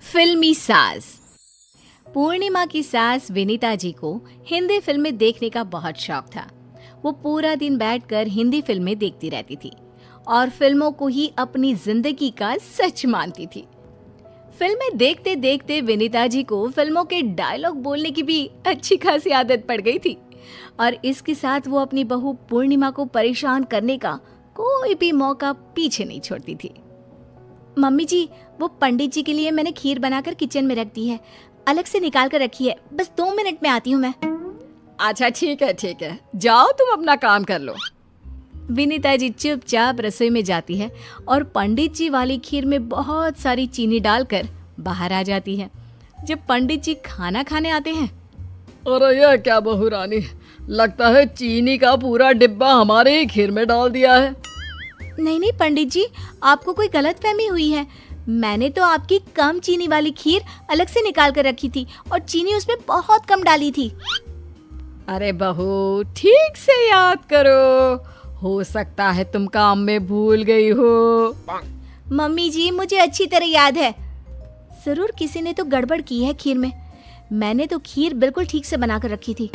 फिल्मी सास। पूर्णिमा की सास विनीता जी को हिंदी फिल्में देखने का बहुत शौक था। वो पूरा दिन बैठकर हिंदी फिल्में देखती रहती थी और फिल्मों को ही अपनी जिंदगी का सच मानती थी। फिल्में देखते देखते विनीता जी को फिल्मों के डायलॉग बोलने की भी अच्छी खासी आदत पड़ गई थी और इसके साथ वो अपनी बहू पूर्णिमा को परेशान करने का कोई भी मौका पीछे नहीं छोड़ती थी। मम्मी जी, वो पंडित जी के लिए मैंने खीर बनाकर किचन में रख दी है, अलग से निकाल कर रखी है, बस 2 मिनट में आती हूँ मैं। अच्छा ठीक है, जाओ तुम अपना काम कर लो। विनीता जी चुपचाप रसोई में जाती है और पंडित जी वाली खीर में बहुत सारी चीनी डालकर बाहर आ जाती है। जब पंडित जी खाना खाने आते हैं, अरे यह क्या बहू रानी, लगता है चीनी का पूरा डिब्बा हमारे ही खीर में डाल दिया है। नहीं पंडित जी, आपको कोई गलतफहमी हुई है। मैंने तो आपकी कम चीनी वाली खीर अलग से निकाल कर रखी थी और चीनी उसमें बहुत कम डाली थी। अरे बहू, ठीक से याद करो, हो सकता है तुम काम में भूल गई हो। मम्मी जी, मुझे अच्छी तरह याद है। जरूर किसी ने तो गड़बड़ की है खीर में। मैंने तो खीर बिल्कुल ठीक से बना कर रखी थी।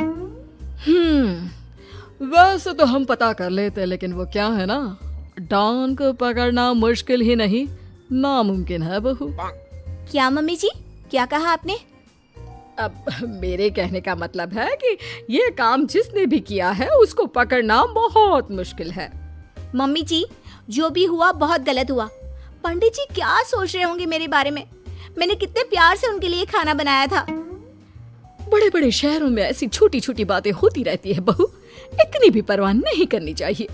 वैसे तो हम पता कर लेते, लेकिन वो क्या है ना, डॉन को पकड़ना मुश्किल ही नहीं, नामुमकिन है बहू। क्या मम्मी जी, क्या कहा आपने? अब मेरे कहने का मतलब है कि ये काम जिसने भी किया है उसको पकड़ना बहुत मुश्किल है। मम्मी जी, जो भी हुआ बहुत गलत हुआ। पंडित जी क्या सोच रहे होंगे मेरे बारे में? मैंने कितने प्यार से उनके लिए खाना बनाया था। बड़े बड़े शहरों में ऐसी छोटी छोटी बातें होती रहती है बहू, इतनी भी परवाह नहीं करनी चाहिए।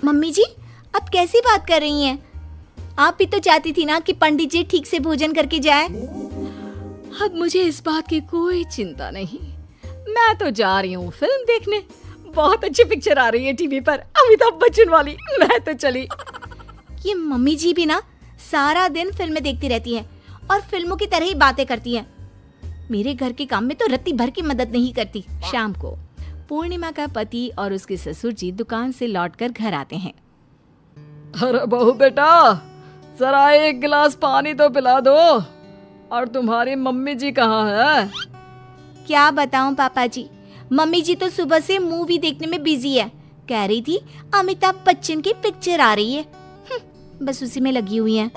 मम्मी जी, आप कैसी बात कर रही हैं? आप भी तो चाहती थी ना कि पंडित जी ठीक से भोजन करके जाए। अब मुझे इस बात की कोई चिंता नहीं, मैं तो जा रही हूँ फिल्म देखने। बहुत अच्छी पिक्चर आ रही है टीवी पर, अमिताभ बच्चन वाली। मैं तो चली। ये मम्मी जी भी ना सारा दिन फिल्में देखती रहती हैं और फिल्मों की तरह ही बातें करती हैं। मेरे घर के काम में तो रत्ती भर की मदद नहीं करती। शाम को पूर्णिमा का पति और उसके ससुर जी दुकान से लौटकर घर आते हैं। अरे बहू बेटा, जरा एक गिलास पानी तो पिला दो। और तुम्हारी मम्मी जी कहाँ है? क्या बताऊं पापा जी, मम्मी जी तो सुबह से मूवी देखने में बिजी है। कह रही थी अमिताभ बच्चन की पिक्चर आ रही है, बस उसी में लगी हुई हैं।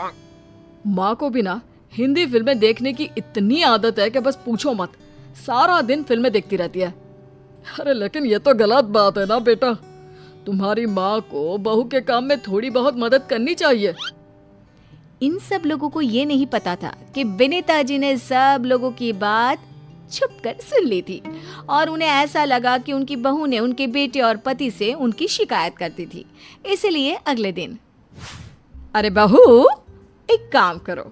माँ को भी ना हिंदी फिल्में देखने की इतनी आदत है कि बस पूछो मत, सारा दिन फिल्में देखती रहती है। अरे लेकिन ये तो गलत बात है ना बेटा, तुम्हारी माँ को बहू के काम में थोड़ी बहुत मदद करनी चाहिए। इन सब लोगों को ये नहीं पता था कि विनीता जी ने सब लोगों की बात छुपकर सुन ली थी और उन्हें ऐसा लगा कि उनकी बहू ने उनके बेटे और पति से उनकी शिकायत करती थी। इसलिए अगले दिन, अरे बहू, एक काम करो,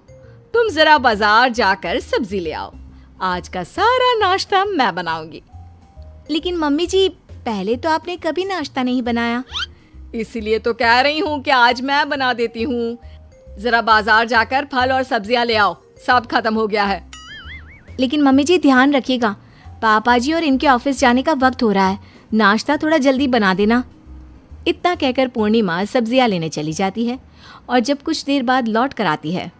तुम जरा बाजार जाकर सब्जी ले आओ, आज का सारा नाश्ता मैं बनाऊंगी। लेकिन मम्मी जी, पहले तो आपने कभी नाश्ता नहीं बनाया। इसीलिए तो कह रही हूँ कि आज मैं बना देती हूँ। जरा बाजार जाकर फल और सब्जियां ले आओ, सब खत्म हो गया है। लेकिन मम्मी जी ध्यान रखिएगा, पापा जी और इनके ऑफिस जाने का वक्त हो रहा है, नाश्ता थोड़ा जल्दी बना देना। इतना कहकर पूर्णिमा सब्जियां लेने चली जाती है और जब कुछ देर बाद लौट कर आती है।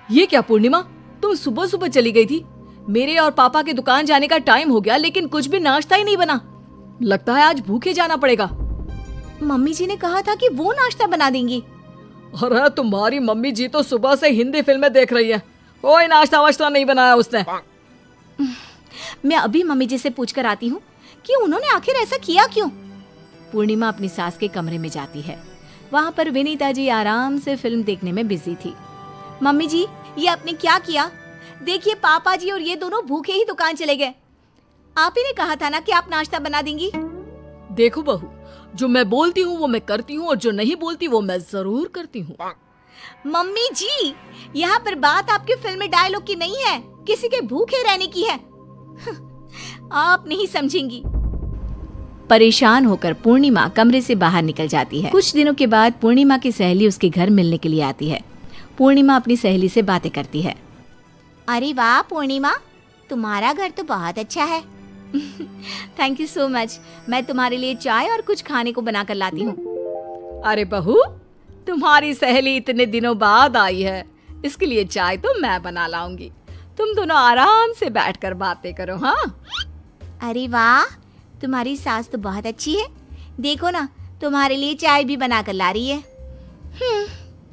ये क्या पूर्णिमा, तुम सुबह सुबह चली गई थी? मेरे और पापा की दुकान जाने का टाइम हो गया, लेकिन कुछ भी नाश्ता ही नहीं बना। लगता है आज भूखे जाना पड़ेगा। मम्मी जी ने कहा था कि वो नाश्ता बना देंगी। अरे तुम्हारी मम्मी जी तो सुबह से हिंदी फिल्में देख रही है, कोई नाश्ता वाश्ता नहीं बनाया उसने। मैं अभी मम्मी जी से पूछ कर आती हूँ कि उन्होंने आखिर ऐसा किया क्यों। पूर्णिमा अपनी सास के कमरे में जाती है। वहाँ पर विनीता जी आराम से फिल्म देखने में बिजी थी। मम्मी जी, ये आपने क्या किया? देखिए, पापा जी और ये दोनों भूखे ही दुकान चले गए। आप ही ने कहा था ना कि आप नाश्ता बना देंगी। देखो बहू, जो मैं बोलती हूँ वो मैं करती हूँ और जो नहीं बोलती वो मैं जरूर करती हूँ। मम्मी जी, यहाँ पर बात आपके फिल्म डायलॉग की नहीं है, किसी के भूखे रहने की है। आप नहीं समझेंगी। परेशान होकर पूर्णिमा कमरे से बाहर निकल जाती है। कुछ दिनों के बाद पूर्णिमा की सहेली उसके घर मिलने के लिए आती है। पूर्णिमा अपनी सहेली से बातें करती है। अरे वाह पूर्णिमा, तुम्हारा घर तो बहुत अच्छा है। Thank you so much. मैं तुम्हारे लिए चाय और कुछ खाने को बनाकर लाती हूँ। अरे बहू, तुम्हारी सहेली इतने दिनों बाद आई है, इसके लिए चाय तो मैं बना लाऊंगी। तुम दोनों आराम से बैठकर बातें करो। हाँ। अरे वाह, तुम्हारी सास तो बहुत अच्छी है। देखो ना, तुम्हारे लिए चाय भी बना कर ला रही है।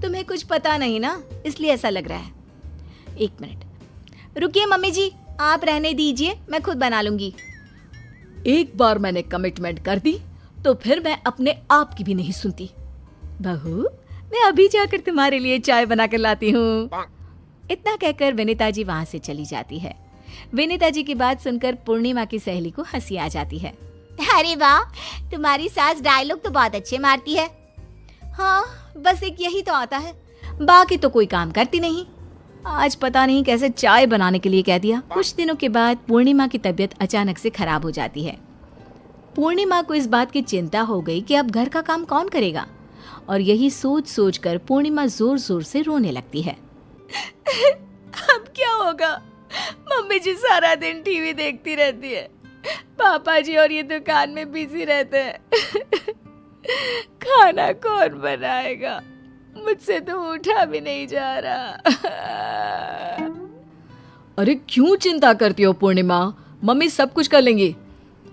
तुम्हें कुछ पता नहीं ना, इसलिए ऐसा लग रहा है। 1 मिनट रुकिए मम्मी जी, आप रहने दीजिए, मैं खुद बना लूंगी। एक बार मैंने कमिटमेंट कर दी तो फिर मैं अपने आप की भी नहीं सुनती। बहू, मैं अभी जाकर तुम्हारे लिए चाय बना कर लाती हूँ। इतना कहकर विनीता जी वहां से चली जाती है। विनीता जी की बात सुनकर पूर्णिमा की सहेली को हंसी आ जाती है। अरे वाह, तुम्हारी सास डायलॉग तो बहुत अच्छे मारती है। हाँ, बस एक यही तो आता है, बाकी तो कोई काम करती नहीं। आज पता नहीं कैसे चाय बनाने के लिए कह दिया। कुछ दिनों के बाद पूर्णिमा की तबीयत अचानक से खराब हो जाती है। पूर्णिमा को इस बात की चिंता हो गई कि अब घर का काम कौन करेगा, और यही सोच सोच कर पूर्णिमा जोर जोर से रोने लगती है। अब क्या होगा? मम्मी जी सारा दिन टीवी देखती रहती है, पापा जी और ये दुकान में बिजी रहते हैं। खाना कौन बनाएगा? मुझसे तो उठा भी नहीं जा रहा। अरे क्यों चिंता करती हो पूर्णिमा, मम्मी सब कुछ कर लेंगी।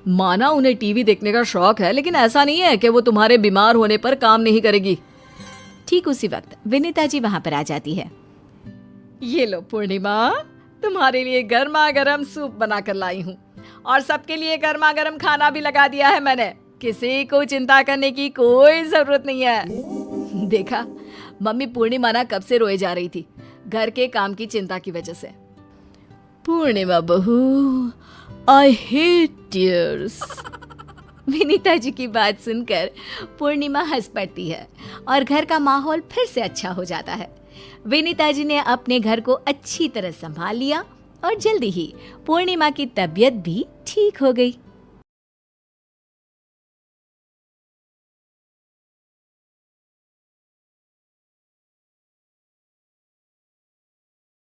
माना उन्हें टीवी देखने का शौक है, लेकिन ऐसा नहीं है कि वो तुम्हारे बीमार होने पर काम नहीं करेगी। ठीक उसी वक्त विनीता जी वहां पर आ जाती है। ये लो पूर्णिमा, तुम्हारे लिए गर्मा गर्म सूप बनाकर लाई हूँ, और सबके लिए गर्मा गर्म खाना भी लगा दिया है मैंने। किसी को चिंता करने की कोई जरूरत नहीं है। देखा, मम्मी पूर्णिमा ना कब से रोए जा रही थी घर के काम की चिंता की वजह से। पूर्णिमा बहू, I hate tears. Vinita ji की बात सुनकर पूर्णिमा हंस पड़ती है और घर का माहौल फिर से अच्छा हो जाता है। विनीता जी ने अपने घर को अच्छी तरह संभाल लिया और जल्दी ही पूर्णिमा की तबीयत भी ठीक हो गई।